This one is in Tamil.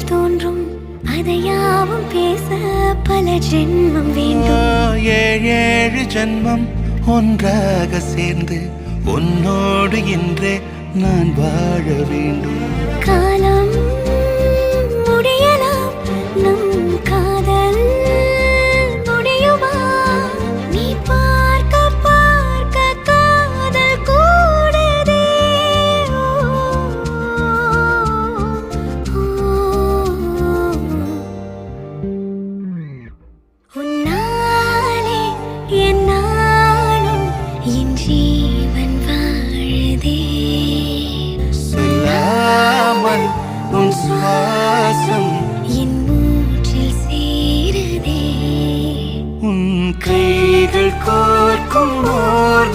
தோன்றும் அதையாவும் பேச பல ஜென்மம் வேண்டும். ஏழு ஜென்மம் ஒன்றாக சேர்ந்து உன்னோடு இன்றே நான் வாழ வேண்டும். காலம் முடியலாம், நம் காதல் முடியுமா? நீ பார்க்க பார்க்க காதல் கூடுதே. உன்னாலே என் நாளும் என் ஜீவன் வாழுதே. சொல்லாமல் உன் சுவாசம் என் மூச்சில் சேருதே. உன் கைகள் கோர்க்கும் ஓர்